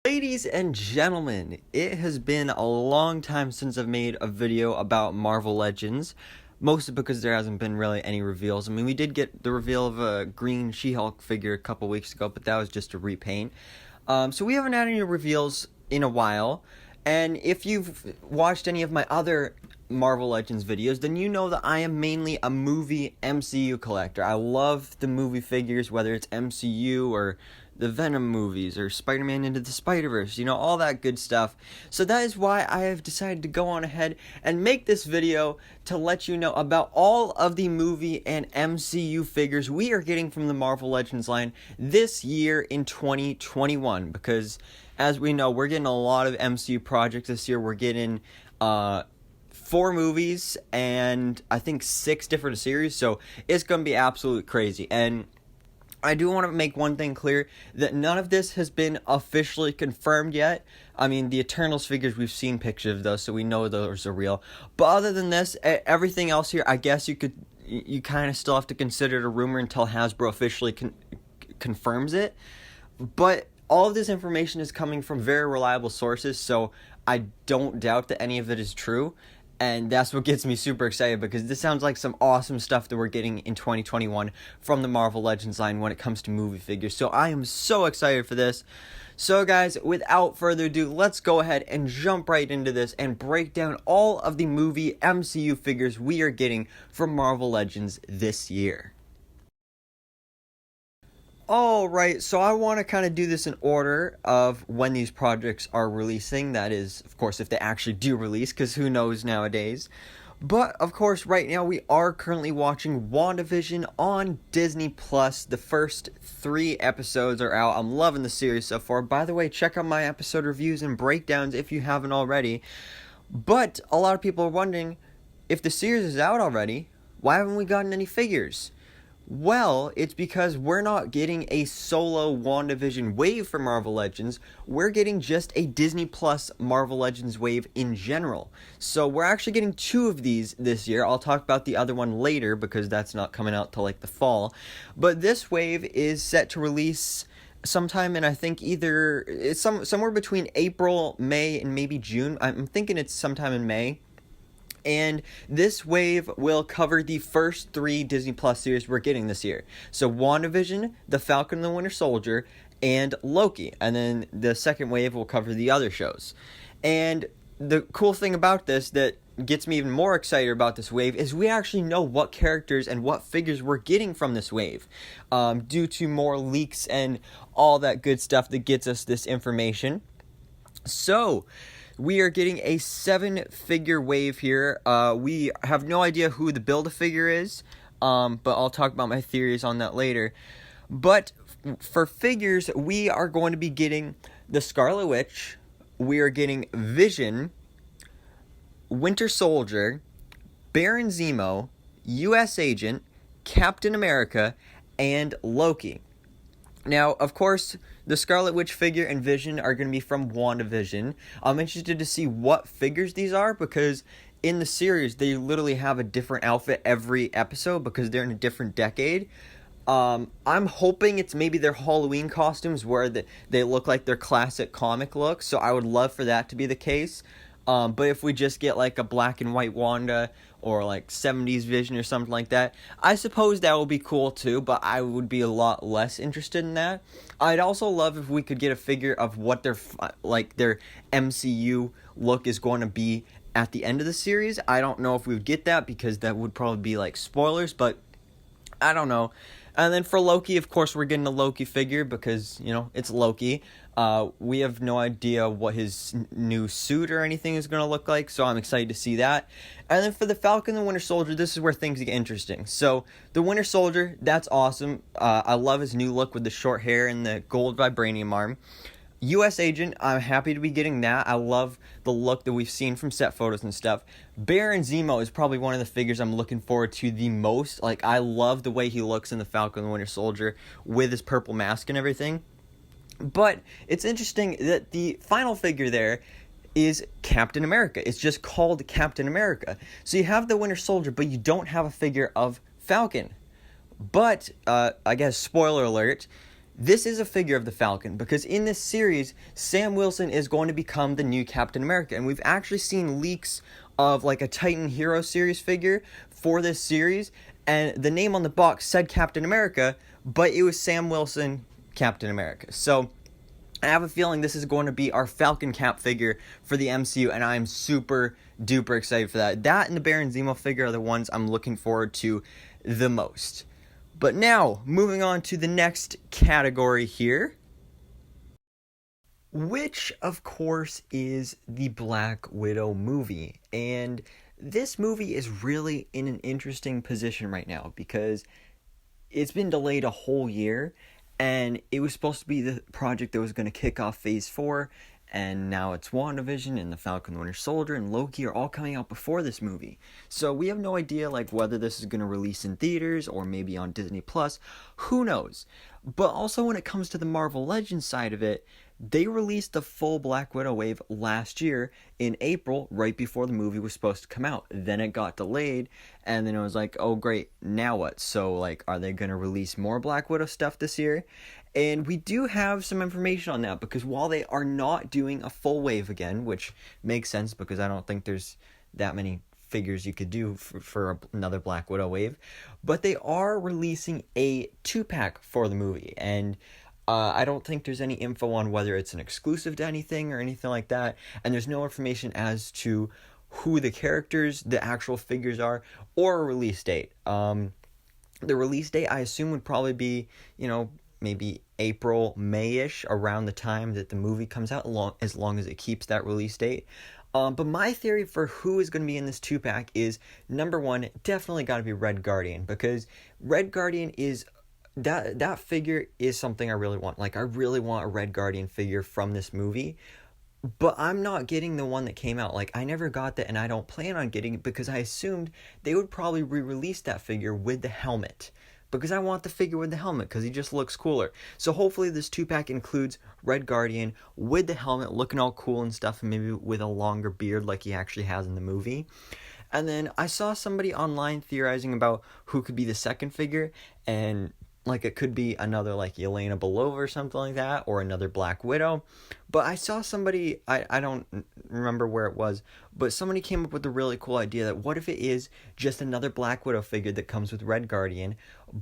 Ladies and gentlemen, it has been a long time since I've made a video about Marvel Legends, mostly because there hasn't been really any reveals. I mean, we did get the reveal of a green She-Hulk figure a couple weeks ago, but that was just a repaint. So we haven't had any reveals in a while, and if you've watched any of my other Marvel Legends videos, then you know that I am mainly a movie MCU collector. I love the movie figures, whether it's MCU or the Venom movies or Spider-Man Into the Spider-Verse, all that good stuff. So that is why I have decided to go on ahead and make this video to let you know about all of the movie and MCU figures we are getting from the Marvel Legends line this year in 2021, because as we know, we're getting a lot of MCU projects this year. We're getting 4 movies and I think 6 different series, so it's going to be absolutely crazy. And I do want to make one thing clear, that none of this has been officially confirmed yet. I mean, the Eternals figures, we've seen pictures of those, so we know those are real. But other than this, everything else here, I guess you kind of still have to consider it a rumor until Hasbro officially confirms it. But all of this information is coming from very reliable sources, so I don't doubt that any of it is true. And that's what gets me super excited, because this sounds like some awesome stuff that we're getting in 2021 from the Marvel Legends line when it comes to movie figures. So I am so excited for this. So guys, without further ado, let's go ahead and jump right into this and break down all of the movie MCU figures we are getting from Marvel Legends this year. Alright, so I want to kind of do this in order of when these projects are releasing. That is, of course, if they actually do release, because who knows nowadays. But, of course, right now we are currently watching WandaVision on Disney+. The first 3 episodes are out. I'm loving the series so far. By the way, check out my episode reviews and breakdowns if you haven't already. But a lot of people are wondering, if the series is out already, why haven't we gotten any figures? Well, it's because we're not getting a solo WandaVision wave for Marvel Legends. We're getting just a Disney Plus Marvel Legends wave in general. So we're actually getting 2 of these this year. I'll talk about the other one later, because that's not coming out till like the fall. But this wave is set to release sometime in, I think, it's somewhere between April, May, and maybe June. I'm thinking it's sometime in May. And this wave will cover the first 3 Disney Plus series we're getting this year. So WandaVision, The Falcon and the Winter Soldier, and Loki. And then the second wave will cover the other shows. And the cool thing about this that gets me even more excited about this wave is we actually know what characters and what figures we're getting from this wave, due to more leaks and all that good stuff that gets us this information. So we are getting a 7-figure wave here. We have no idea who the Build-A-Figure is, but I'll talk about my theories on that later. But for figures, we are going to be getting the Scarlet Witch, we are getting Vision, Winter Soldier, Baron Zemo, U.S. Agent, Captain America, and Loki. Now, of course, the Scarlet Witch figure and Vision are going to be from WandaVision. I'm interested to see what figures these are, because in the series, they literally have a different outfit every episode because they're in a different decade. I'm hoping it's maybe their Halloween costumes where they look like their classic comic look, so I would love for that to be the case. But if we just get like a black and white Wanda or like 70s Vision or something like that, I suppose that would be cool too, but I would be a lot less interested in that. I'd also love if we could get a figure of what their MCU look is going to be at the end of the series. I don't know if we would get that, because that would probably be like spoilers, but I don't know. And then for Loki, of course, we're getting a Loki figure because, it's Loki. We have no idea what his new suit or anything is going to look like, so I'm excited to see that. And then for the Falcon and the Winter Soldier, this is where things get interesting. So the Winter Soldier, that's awesome. I love his new look with the short hair and the gold vibranium arm. U.S. Agent, I'm happy to be getting that. I love the look that we've seen from set photos and stuff. Baron Zemo is probably one of the figures I'm looking forward to the most. Like, I love the way he looks in the Falcon and the Winter Soldier with his purple mask and everything. But it's interesting that the final figure there is Captain America. It's just called Captain America. So you have the Winter Soldier, but you don't have a figure of Falcon. But, I guess, spoiler alert, This is a figure of the Falcon, because in this series, Sam Wilson is going to become the new Captain America, and we've actually seen leaks of like a Titan Hero series figure for this series, and the name on the box said Captain America, but it was Sam Wilson, Captain America. So I have a feeling this is going to be our Falcon Cap figure for the MCU, and I'm super duper excited for that. That and the Baron Zemo figure are the ones I'm looking forward to the most. But now, moving on to the next category here, which of course is the Black Widow movie. And this movie is really in an interesting position right now because it's been delayed a whole year, and it was supposed to be the project that was going to kick off Phase 4, and now it's WandaVision and the Falcon and Winter Soldier and Loki are all coming out before this movie. So we have no idea like whether this is going to release in theaters or maybe on Disney Plus. Who knows? But also when it comes to the Marvel Legends side of it, they released the full Black Widow wave last year in April, right before the movie was supposed to come out. Then it got delayed, and then it was like, oh great, now what? So like, are they going to release more Black Widow stuff this year? And we do have some information on that, because while they are not doing a full wave again, which makes sense because I don't think there's that many figures you could do for another Black Widow wave, but they are releasing a 2-pack for the movie, and I don't think there's any info on whether it's an exclusive to anything or anything like that, and there's no information as to who the characters, the actual figures are, or a release date. The release date, I assume, would probably be, maybe April, May-ish, around the time that the movie comes out, as long as it keeps that release date. But my theory for who is going to be in this 2-pack is, number one, definitely got to be Red Guardian, because Red Guardian is... That figure is something I really want. Like, I really want a Red Guardian figure from this movie, but I'm not getting the one that came out. Like, I never got that, and I don't plan on getting it because I assumed they would probably re-release that figure with the helmet, because I want the figure with the helmet because he just looks cooler. So hopefully this 2-pack includes Red Guardian with the helmet, looking all cool and stuff, and maybe with a longer beard like he actually has in the movie. And then I saw somebody online theorizing about who could be the second figure, and like it could be another like Yelena Belova or something like that, or another Black Widow. But I saw somebody, I don't remember where it was, but somebody came up with a really cool idea that what if it is just another Black Widow figure that comes with Red Guardian,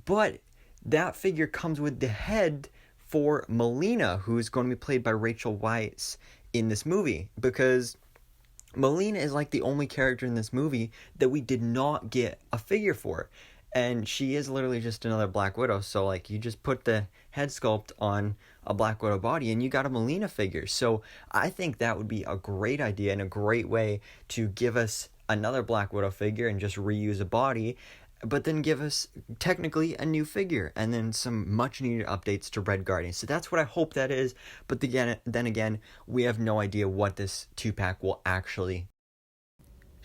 but that figure comes with the head for Melina, who is going to be played by Rachel Weisz in this movie, because Melina is like the only character in this movie that we did not get a figure for. And she is literally just another Black Widow. So, like, you just put the head sculpt on a Black Widow body and you got a Melina figure. So, I think that would be a great idea and a great way to give us another Black Widow figure and just reuse a body, but then give us, technically, a new figure. And then some much-needed updates to Red Guardian. So, that's what I hope that is. But then again, we have no idea what this 2-pack will actually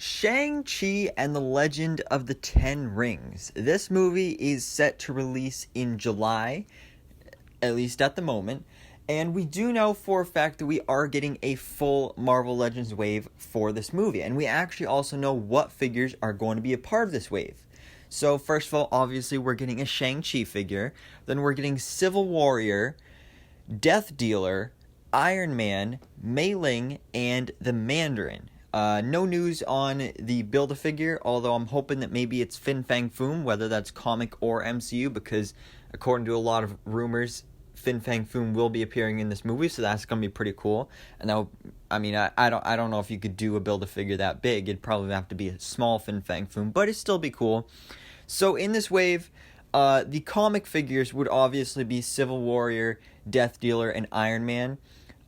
Shang-Chi and the Legend of the Ten Rings. This movie is set to release in July, at least at the moment, and we do know for a fact that we are getting a full Marvel Legends wave for this movie, and we actually also know what figures are going to be a part of this wave. So first of all, obviously we're getting a Shang-Chi figure, then we're getting Civil Warrior, Death Dealer, Iron Man, Mei Ling, and the Mandarin. No news on the Build-A-Figure, although I'm hoping that maybe it's Fin Fang Foom, whether that's comic or MCU, because according to a lot of rumors, Fin Fang Foom will be appearing in this movie, so that's going to be pretty cool. And I don't know if you could do a Build-A-Figure that big. It'd probably have to be a small Fin Fang Foom, but it'd still be cool. So in this wave, the comic figures would obviously be Civil Warrior, Death Dealer, and Iron Man.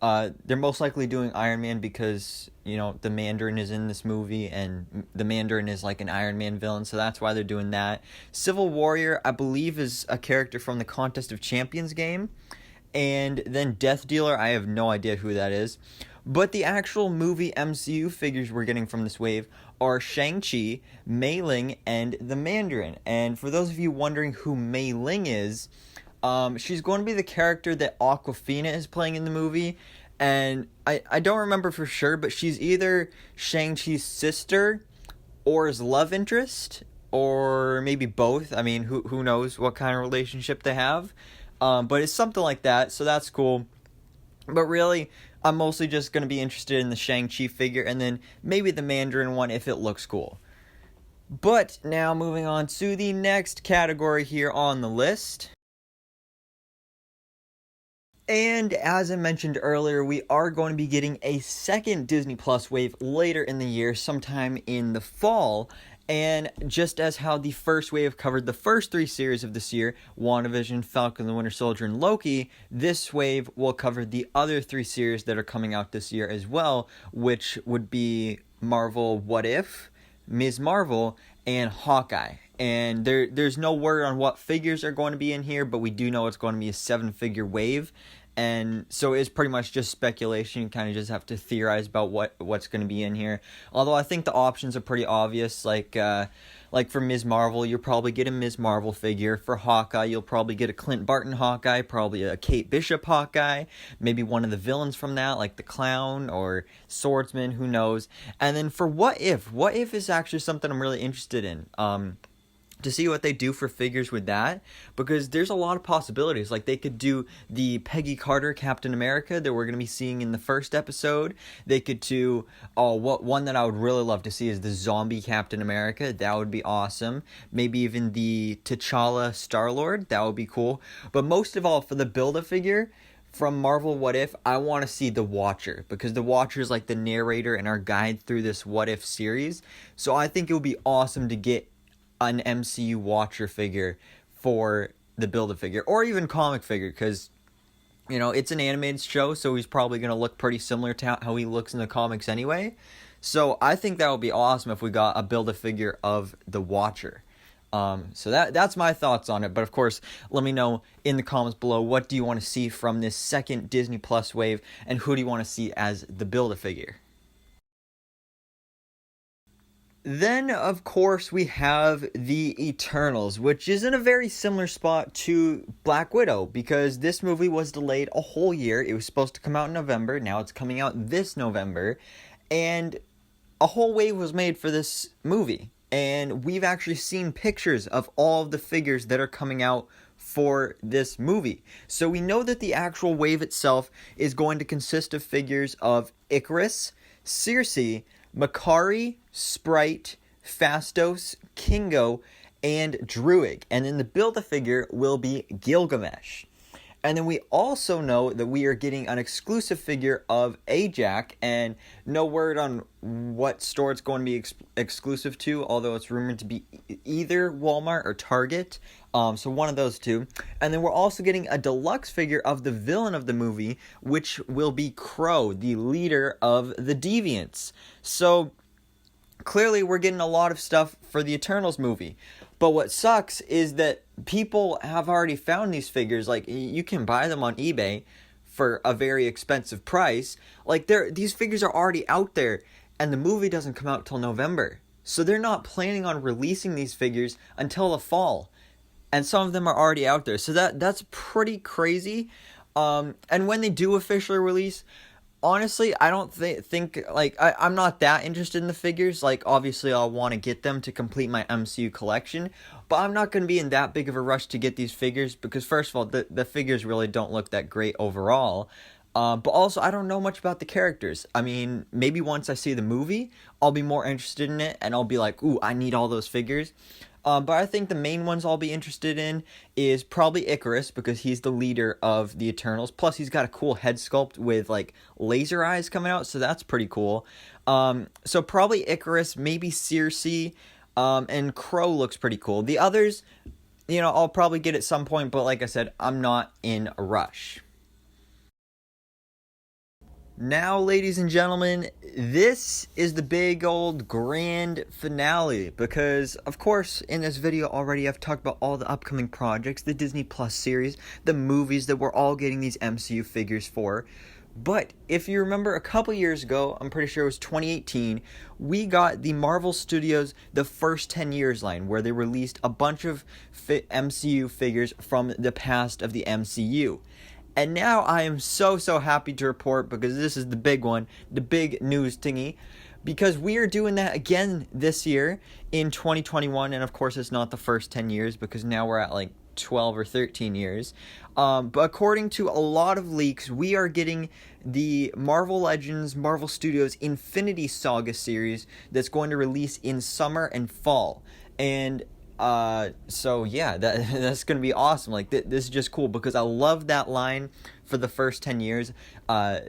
They're most likely doing Iron Man because, the Mandarin is in this movie, and the Mandarin is like an Iron Man villain, so that's why they're doing that. Civil Warrior, I believe, is a character from the Contest of Champions game, and then Death Dealer, I have no idea who that is. But the actual movie MCU figures we're getting from this wave are Shang-Chi, Mei Ling, and the Mandarin. And for those of you wondering who Mei Ling is, she's going to be the character that Awkwafina is playing in the movie, and I don't remember for sure, but she's either Shang-Chi's sister or his love interest, or maybe both. I mean, who knows what kind of relationship they have. But it's something like that, so that's cool. But really, I'm mostly just going to be interested in the Shang-Chi figure, and then maybe the Mandarin one if it looks cool. But now moving on to the next category here on the list. And as I mentioned earlier, we are going to be getting a second Disney Plus wave later in the year, sometime in the fall. And just as how the first wave covered the first 3 series of this year, WandaVision, Falcon the Winter Soldier, and Loki, this wave will cover the other 3 series that are coming out this year as well, which would be Marvel What If, Ms. Marvel, and Hawkeye. And there's no word on what figures are going to be in here, but we do know it's going to be a 7-figure wave. And so it's pretty much just speculation. You kind of just have to theorize about what's going to be in here. Although I think the options are pretty obvious. Like for Ms. Marvel, you'll probably get a Ms. Marvel figure. For Hawkeye, you'll probably get a Clint Barton Hawkeye, probably a Kate Bishop Hawkeye, maybe one of the villains from that, like the Clown or Swordsman, who knows. And then for What If is actually something I'm really interested in. To see what they do for figures with that, because there's a lot of possibilities. Like, they could do the Peggy Carter Captain America that we're going to be seeing in the first episode. They could do, one that I would really love to see is the zombie Captain America. That would be awesome. Maybe even the T'Challa Star-Lord. That would be cool. But most of all, for the Build-A-Figure from Marvel What If, I want to see the Watcher, because the Watcher is like the narrator and our guide through this What If series. So I think it would be awesome to get an MCU Watcher figure for the Build-A-Figure, or even comic figure, because, you know, it's an animated show, so he's probably going to look pretty similar to how he looks in the comics anyway. So I think that would be awesome if we got a Build-A-Figure of the Watcher. So that's my thoughts on it. But of course, let me know in the comments below, what do you want to see from this second Disney Plus wave, and who do you want to see as the Build-A-Figure? Then, of course, we have the Eternals, which is in a very similar spot to Black Widow, because this movie was delayed a whole year. It was supposed to come out in November. Now it's coming out this November. And a whole wave was made for this movie. And we've actually seen pictures of all of the figures that are coming out for this movie. So we know that the actual wave itself is going to consist of figures of Icarus, Circe, Makari, Sprite, Phastos, Kingo, and Druig. And then the Build-A-Figure will be Gilgamesh. And then we also know that we are getting an exclusive figure of Ajax, and no word on what store it's going to be exclusive to, although it's rumored to be either Walmart or Target. So one of those two. And then we're also getting a deluxe figure of the villain of the movie, which will be Crow, the leader of the Deviants. So clearly we're getting a lot of stuff for the Eternals movie. But what sucks is that people have already found these figures. Like, you can buy them on eBay for a very expensive price. Like, these figures are already out there, and the movie doesn't come out till November. So they're not planning on releasing these figures until the fall. And some of them are already out there. So that's pretty crazy. And when they do officially release, honestly, I don't think like, I'm not that interested in the figures. Like, obviously, I'll want to get them to complete my MCU collection. But I'm not going to be in that big of a rush to get these figures, because, first of all, the figures really don't look that great overall. But also, I don't know much about the characters. I mean, maybe once I see the movie, I'll be more interested in it, and I'll be like, ooh, I need all those figures. But I think the main ones I'll be interested in is probably Icarus, because he's the leader of the Eternals. Plus, he's got a cool head sculpt with, like, laser eyes coming out, so that's pretty cool. So probably Icarus, maybe Circe, and Crow looks pretty cool. The others, you know, I'll probably get at some point, but like I said, I'm not in a rush. Now, ladies and gentlemen, this is the big old grand finale, because, of course, in this video already I've talked about all the upcoming projects, the Disney Plus series, the movies that we're all getting these MCU figures for. But if you remember a couple years ago, I'm pretty sure it was 2018, we got the Marvel Studios The First 10 Years line, where they released a bunch of MCU figures from the past of the MCU. And now I am so happy to report, because this is the big one, the big news thingy, because we are doing that again this year in 2021, and of course it's not the first 10 years, because now we're at like 12 or 13 years. But according to a lot of leaks, we are getting the Marvel Legends, Marvel Studios Infinity Saga series that's going to release in summer and fall. And so yeah, that's gonna be awesome. Like this is just cool because I love that line for the first 10 years.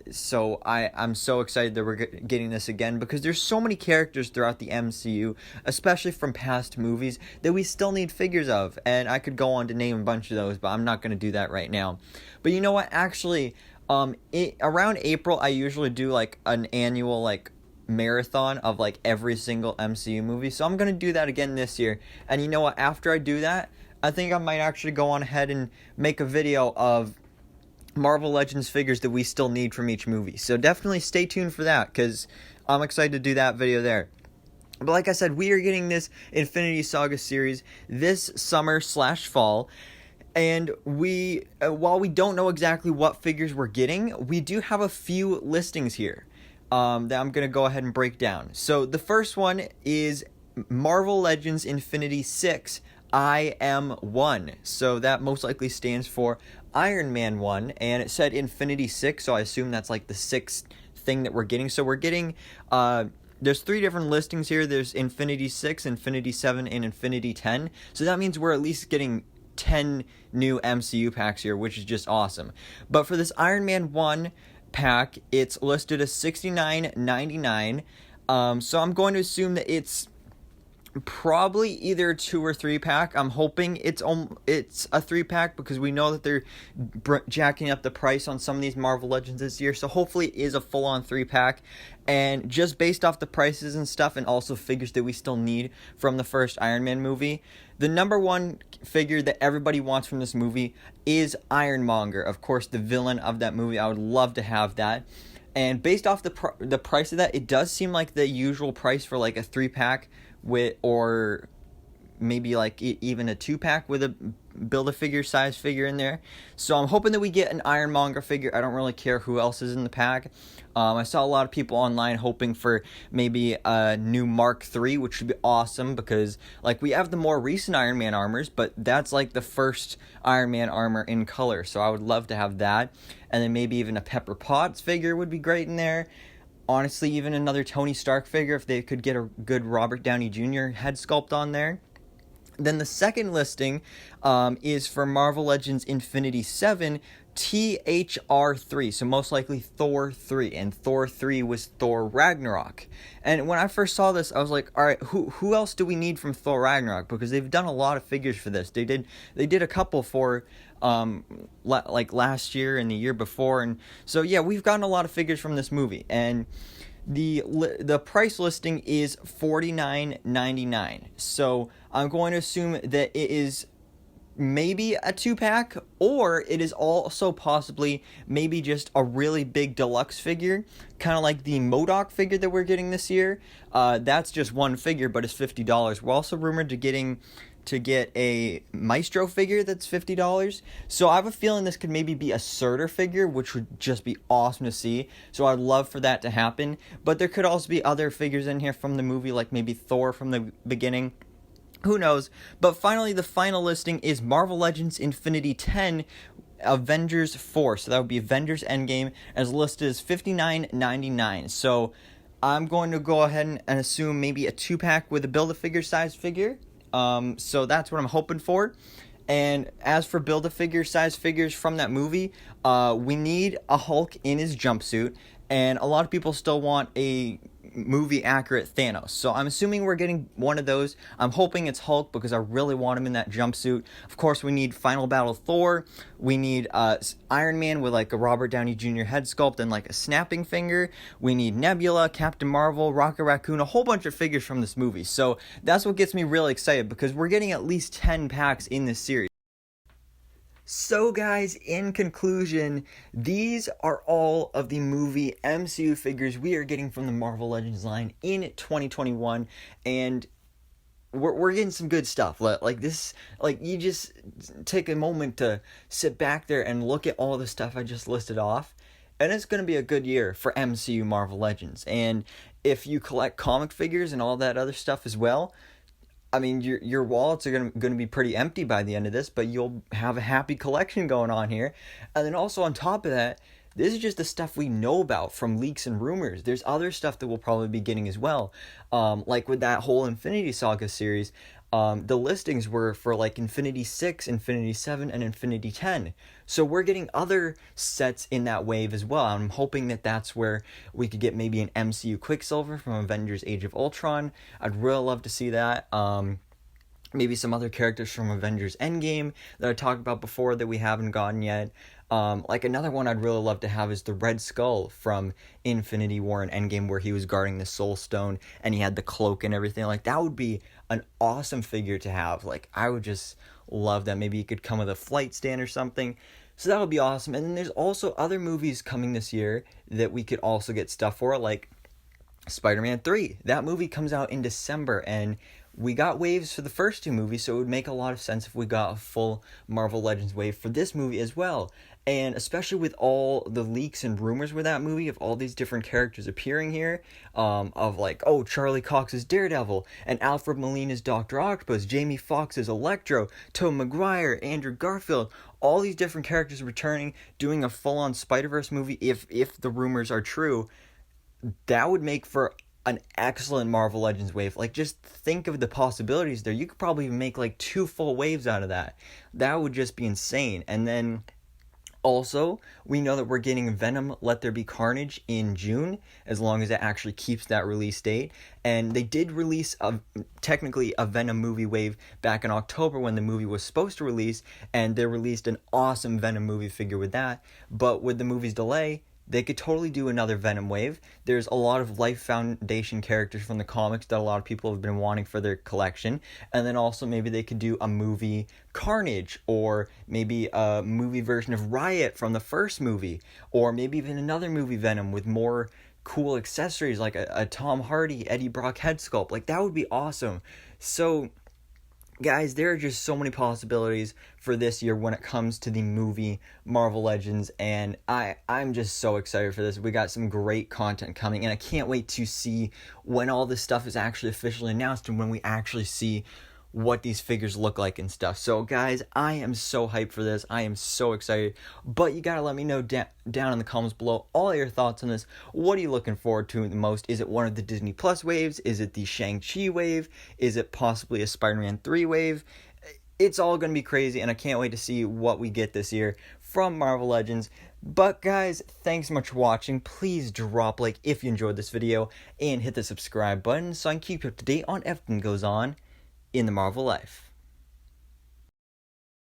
So I'm so excited that we're getting this again because there's so many characters throughout the MCU, especially from past movies, that we still need figures of. And I could go on to name a bunch of those, but I'm not gonna do that right now. But you know what? Actually, around April, I usually do like an annual like marathon of like every single MCU movie. So I'm gonna do that again this year. And you know what? After I do that, I think I might actually go on ahead and make a video of Marvel Legends figures that we still need from each movie. So definitely stay tuned for that because I'm excited to do that video there. But like I said, we are getting this Infinity Saga series this summer/fall. And we, while we don't know exactly what figures we're getting, we do have a few listings here that I'm going to go ahead and break down. So the first one is Marvel Legends Infinity 6 IM1. So that most likely stands for Iron Man 1, and it said Infinity 6, so I assume that's like the sixth thing that we're getting. So we're getting, there's 3 different listings here. There's Infinity 6, Infinity 7, and Infinity 10. So that means we're at least getting 10 new MCU packs here, which is just awesome. But for this Iron Man 1 pack, it's listed as $69.99. So I'm going to assume that it's probably either a 2 or 3 pack. I'm hoping it's a 3 pack because we know that they're jacking up the price on some of these Marvel Legends this year. So hopefully it is a full-on 3 pack. And just based off the prices and stuff, and also figures that we still need from the first Iron Man movie, the number one figure that everybody wants from this movie is Ironmonger. Of course, the villain of that movie. I would love to have that. And based off the price of that, it does seem like the usual price for like a 3 pack with, or maybe like even a 2 pack with a Build-A-Figure size figure in there. So I'm hoping that we get an Ironmonger figure. I don't really care who else is in the pack. I saw a lot of people online hoping for maybe a new Mark III, which would be awesome because like we have the more recent Iron Man armors, but that's like the first Iron Man armor in color. So I would love to have that. And then maybe even a Pepper Potts figure would be great in there. Honestly, even another Tony Stark figure if they could get a good Robert Downey Jr. head sculpt on there. Then the second listing is for Marvel Legends Infinity 7 THR3, so most likely Thor 3, and Thor 3 was Thor Ragnarok. And when I first saw this, I was like, all right, who else do we need from Thor Ragnarok? Because they've done a lot of figures for this. They did a couple for like last year and the year before, and so yeah, we've gotten a lot of figures from this movie. And the price listing is $49.99. So I'm going to assume that it is maybe a 2 pack, or it is also possibly maybe just a really big deluxe figure, kind of like the MODOK figure that we're getting this year. That's just one figure, but it's $50. We're also rumored to get a Maestro figure that's $50. So I have a feeling this could maybe be a Surtur figure, which would just be awesome to see. So I'd love for that to happen. But there could also be other figures in here from the movie, like maybe Thor from the beginning. Who knows? But finally, the final listing is Marvel Legends Infinity 10 Avengers 4. So that would be Avengers Endgame, as listed as $59.99. So I'm going to go ahead and assume maybe a 2 pack with a Build-A-Figure size figure. So that's what I'm hoping for. And as for Build-A-Figure size figures from that movie, we need a Hulk in his jumpsuit, and a lot of people still want a movie accurate Thanos. So I'm assuming we're getting one of those. I'm hoping it's Hulk because I really want him in that jumpsuit. Of course, we need Final Battle Thor. We need Iron Man with like a Robert Downey Jr. head sculpt and like a snapping finger. We need Nebula, Captain Marvel, Rocket Raccoon, a whole bunch of figures from this movie. So that's what gets me really excited because we're getting at least 10 packs in this series. So guys, in conclusion, these are all of the movie MCU figures we are getting from the Marvel Legends line in 2021, and we're getting some good stuff. Like this, like you just take a moment to sit back there and look at all the stuff I just listed off, and it's going to be a good year for MCU Marvel Legends. And if you collect comic figures and all that other stuff as well, I mean, your wallets are gonna be pretty empty by the end of this, but you'll have a happy collection going on here. And then also on top of that, this is just the stuff we know about from leaks and rumors. There's other stuff that we'll probably be getting as well. Like with that whole Infinity Saga series, the listings were for like Infinity 6, Infinity 7, and Infinity 10. So we're getting other sets in that wave as well. I'm hoping that that's where we could get maybe an MCU Quicksilver from Avengers Age of Ultron. I'd really love to see that. Maybe some other characters from Avengers Endgame that I talked about before that we haven't gotten yet. Like another one I'd really love to have is the Red Skull from Infinity War and Endgame, where he was guarding the Soul Stone and he had the cloak and everything. Like, that would be an awesome figure to have. Like, I would just love that. Maybe he could come with a flight stand or something. So that would be awesome. And then there's also other movies coming this year that we could also get stuff for, like Spider-Man 3. That movie comes out in December, and we got waves for the first two movies, so it would make a lot of sense if we got a full Marvel Legends wave for this movie as well. And especially with all the leaks and rumors with that movie, of all these different characters appearing here, of like, oh, Charlie Cox is Daredevil, and Alfred Molina's Dr. Octopus, Jamie Foxx is Electro, Tobey Maguire, Andrew Garfield, all these different characters returning, doing a full-on Spider-Verse movie, if the rumors are true, that would make for an excellent Marvel Legends wave. Like, just think of the possibilities there. You could probably make like 2 full waves out of that. That would just be insane. And then also, we know that we're getting Venom Let There Be Carnage in June, as long as it actually keeps that release date. And they did release technically a Venom movie wave back in October when the movie was supposed to release, and they released an awesome Venom movie figure with that. But with the movie's delay, they could totally do another Venom wave. There's a lot of Life Foundation characters from the comics that a lot of people have been wanting for their collection. And then also maybe they could do a movie Carnage, or maybe a movie version of Riot from the first movie, or maybe even another movie Venom with more cool accessories like a Tom Hardy, Eddie Brock head sculpt. Like, that would be awesome. So guys, there are just so many possibilities for this year when it comes to the movie Marvel Legends, and I'm just so excited for this. We got some great content coming, and I can't wait to see when all this stuff is actually officially announced and when we actually see what these figures look like and stuff. So guys, I am so hyped for this. I am so excited. But you gotta let me know down in the comments below all your thoughts on this. What are you looking forward to the most? Is it one of the Disney Plus waves? Is it the Shang-Chi wave? Is it possibly a Spider-Man 3 wave? It's all gonna be crazy, and I can't wait to see what we get this year from Marvel Legends. But guys, thanks so much for watching. Please drop a like if you enjoyed this video, and hit the subscribe button so I can keep you up to date on everything that goes on in the Marvel life.